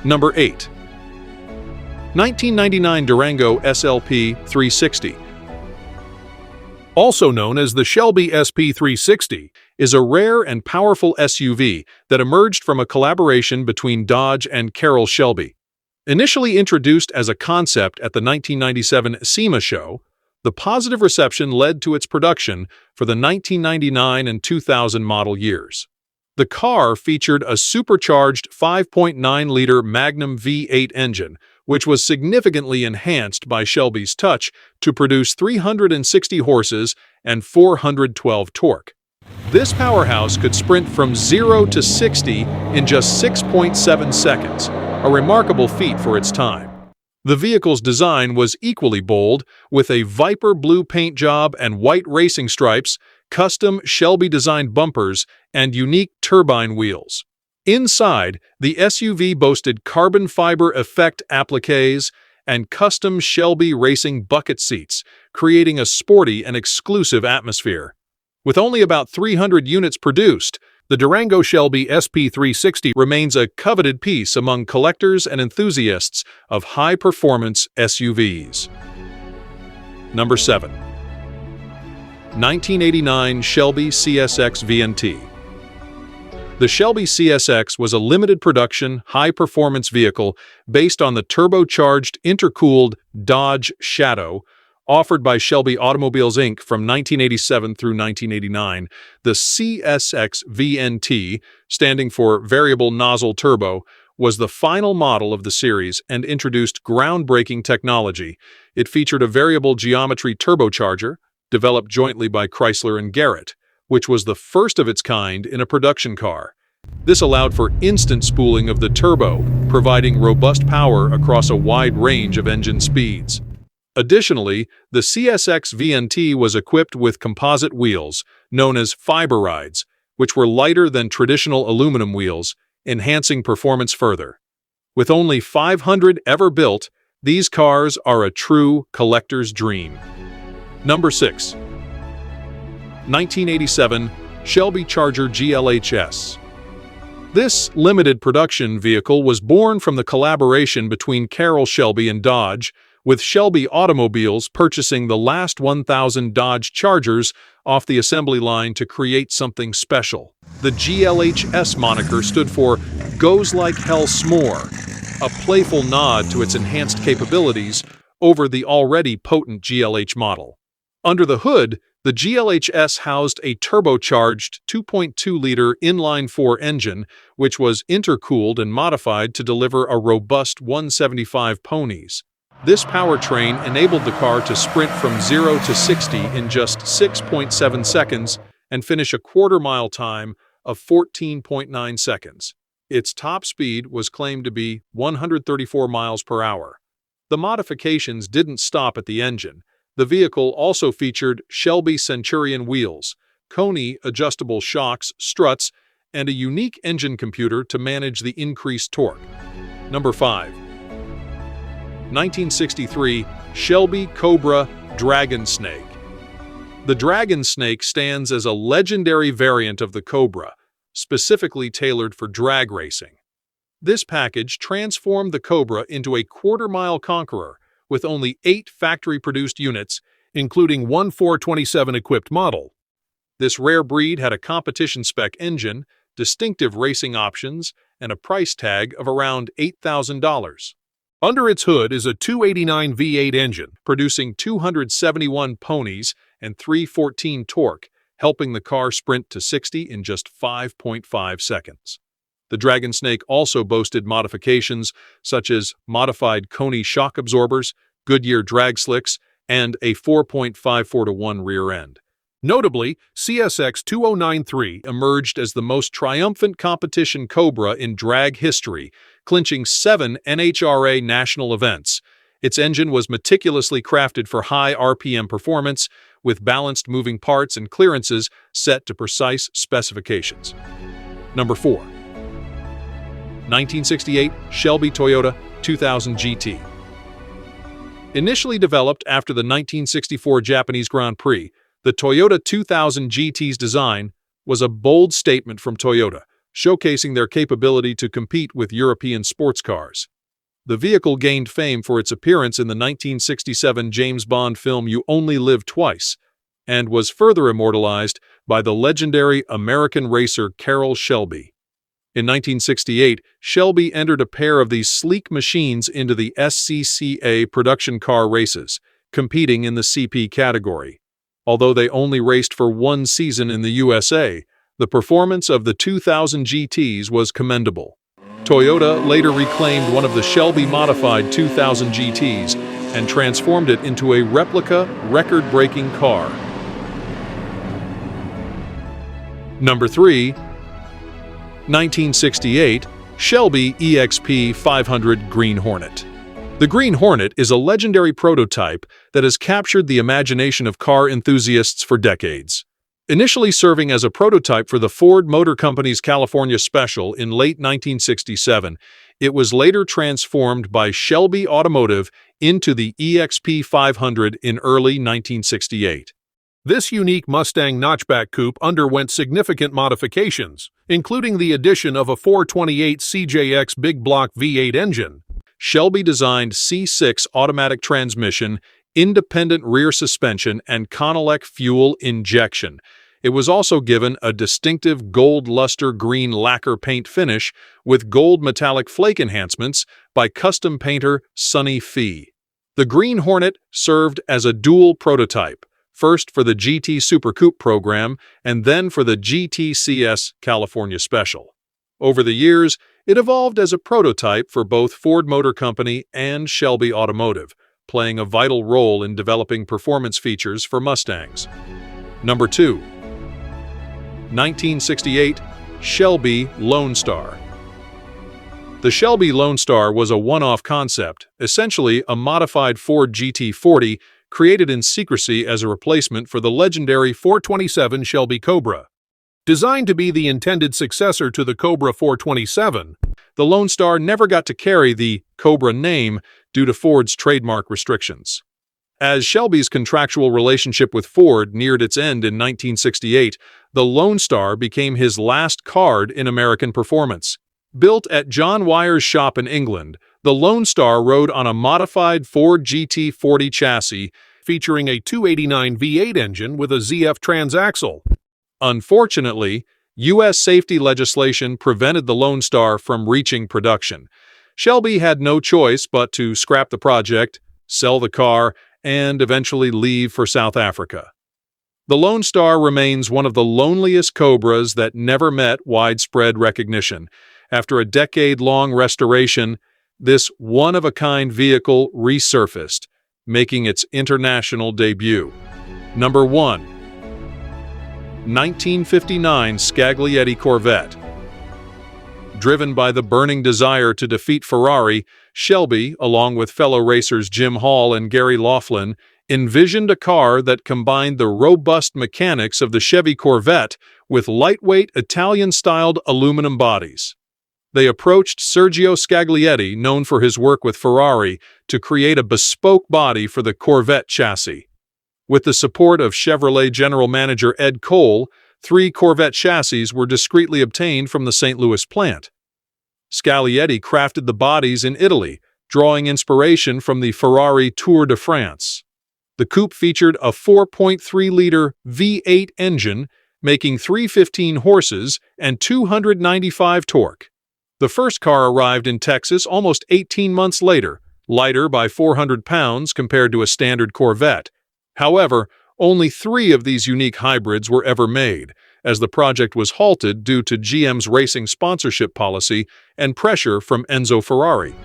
Number 8. 1999 Durango SP 360. Also known as the Shelby SP 360, is a rare and powerful SUV that emerged from a collaboration between Dodge and Carroll Shelby. Initially introduced as a concept at the 1997 SEMA show, the positive reception led to its production for the 1999 and 2000 model years. The car featured a supercharged 5.9-liter Magnum V8 engine, which was significantly enhanced by Shelby's touch to produce 360 horses and 412 torque. This powerhouse could sprint from 0 to 60 in just 6.7 seconds, a remarkable feat for its time. The vehicle's design was equally bold, with a viper blue paint job and white racing stripes, custom Shelby-designed bumpers, and unique turbine wheels. Inside, the SUV boasted carbon fiber effect appliques and custom Shelby racing bucket seats, creating a sporty and exclusive atmosphere. With only about 300 units produced, the Durango Shelby SP360 remains a coveted piece among collectors and enthusiasts of high-performance SUVs. Number 7. 1989 Shelby CSX VNT. The Shelby CSX was a limited production, high-performance vehicle based on the turbocharged, intercooled Dodge Shadow, offered by Shelby Automobiles Inc. from 1987 through 1989. The CSX VNT, standing for Variable Nozzle Turbo, was the final model of the series and introduced groundbreaking technology. It featured a variable geometry turbocharger, developed jointly by Chrysler and Garrett, which was the first of its kind in a production car. This allowed for instant spooling of the turbo, providing robust power across a wide range of engine speeds. Additionally, the CSX VNT was equipped with composite wheels, known as fiber rides, which were lighter than traditional aluminum wheels, enhancing performance further. With only 500 ever built, these cars are a true collector's dream. Number 6. 1987 Shelby Charger GS. This limited production vehicle was born from the collaboration between Carroll Shelby and Dodge, with Shelby Automobiles purchasing the last 1,000 Dodge Chargers off the assembly line to create something special. The GLHS moniker stood for Goes Like Hell S'more, a playful nod to its enhanced capabilities over the already potent GLH model. Under the hood, the GLHS housed a turbocharged 2.2-liter inline-4 engine, which was intercooled and modified to deliver a robust 175 ponies. This powertrain enabled the car to sprint from 0 to 60 in just 6.7 seconds and finish a quarter-mile time of 14.9 seconds. Its top speed was claimed to be 134 miles per hour. The modifications didn't stop at the engine. The vehicle also featured Shelby Centurion wheels, Coney adjustable shocks, struts, and a unique engine computer to manage the increased torque. Number 5. 1963 Shelby Cobra Dragon Snake. The Dragon Snake stands as a legendary variant of the Cobra, specifically tailored for drag racing. This package transformed the Cobra into a quarter-mile conqueror, with only 8 factory-produced units, including one 427-equipped model. This rare breed had a competition-spec engine, distinctive racing options, and a price tag of around $8,000. Under its hood is a 289 V8 engine, producing 271 ponies and 314 torque, helping the car sprint to 60 in just 5.5 seconds. The Dragon Snake also boasted modifications such as modified Coney shock absorbers, Goodyear drag slicks, and a 4.54-to-1 rear end. Notably, CSX 2093 emerged as the most triumphant competition Cobra in drag history, clinching 7 NHRA national events. Its engine was meticulously crafted for high RPM performance, with balanced moving parts and clearances set to precise specifications. Number 4. 1968 Shelby Toyota 2000 GT. Initially developed after the 1964 Japanese Grand Prix, the Toyota 2000 GT's design was a bold statement from Toyota, showcasing their capability to compete with European sports cars. The vehicle gained fame for its appearance in the 1967 James Bond film You Only Live Twice, and was further immortalized by the legendary American racer Carroll Shelby. In 1968, Shelby entered a pair of these sleek machines into the SCCA production car races, competing in the CP category. Although they only raced for one season in the USA, the performance of the 2000 GTs was commendable. Toyota later reclaimed one of the Shelby modified 2000 GTs and transformed it into a replica, record-breaking car. Number 3. 1968 Shelby EXP 500 Green Hornet. The Green Hornet is a legendary prototype that has captured the imagination of car enthusiasts for decades. Initially serving as a prototype for the Ford Motor Company's California Special in late 1967, it was later transformed by Shelby Automotive into the EXP 500 in early 1968. This unique Mustang notchback coupe underwent significant modifications, including the addition of a 428 CJX big block V8 engine. Shelby designed C6 automatic transmission, independent rear suspension, and Connelec fuel injection. It was also given a distinctive gold luster green lacquer paint finish with gold metallic flake enhancements by custom painter Sonny Fee. The Green Hornet served as a dual prototype, first for the GT Super Coupe program and then for the GTCS California Special. Over the years, it evolved as a prototype for both Ford Motor Company and Shelby Automotive, playing a vital role in developing performance features for Mustangs. Number 2. 1968 Shelby Lone Star. The Shelby Lone Star was a one-off concept, essentially a modified Ford GT40 created in secrecy as a replacement for the legendary 427 Shelby Cobra. Designed to be the intended successor to the Cobra 427, the Lone Star never got to carry the Cobra name due to Ford's trademark restrictions. As Shelby's contractual relationship with Ford neared its end in 1968, the Lone Star became his last card in American performance. Built at John Wyer's shop in England, the Lone Star rode on a modified Ford GT40 chassis featuring a 289 V8 engine with a ZF transaxle. Unfortunately, U.S. safety legislation prevented the Lone Star from reaching production. Shelby had no choice but to scrap the project, sell the car, and eventually leave for South Africa. The Lone Star remains one of the loneliest Cobras that never met widespread recognition. After a decade-long restoration, this one-of-a-kind vehicle resurfaced, making its international debut. Number 1. 1959 Scaglietti Corvette. Driven by the burning desire to defeat Ferrari, Shelby, along with fellow racers Jim Hall and Gary Laughlin, envisioned a car that combined the robust mechanics of the Chevy Corvette with lightweight Italian-styled aluminum bodies. They approached Sergio Scaglietti, known for his work with Ferrari, to create a bespoke body for the Corvette chassis. With the support of Chevrolet general manager Ed Cole, 3 Corvette chassis were discreetly obtained from the St. Louis plant. Scaglietti crafted the bodies in Italy, drawing inspiration from the Ferrari Tour de France. The coupe featured a 4.3-liter V8 engine, making 315 horses and 295 torque. The first car arrived in Texas almost 18 months later, lighter by 400 pounds compared to a standard Corvette. However, only 3 of these unique hybrids were ever made, as the project was halted due to GM's racing sponsorship policy and pressure from Enzo Ferrari.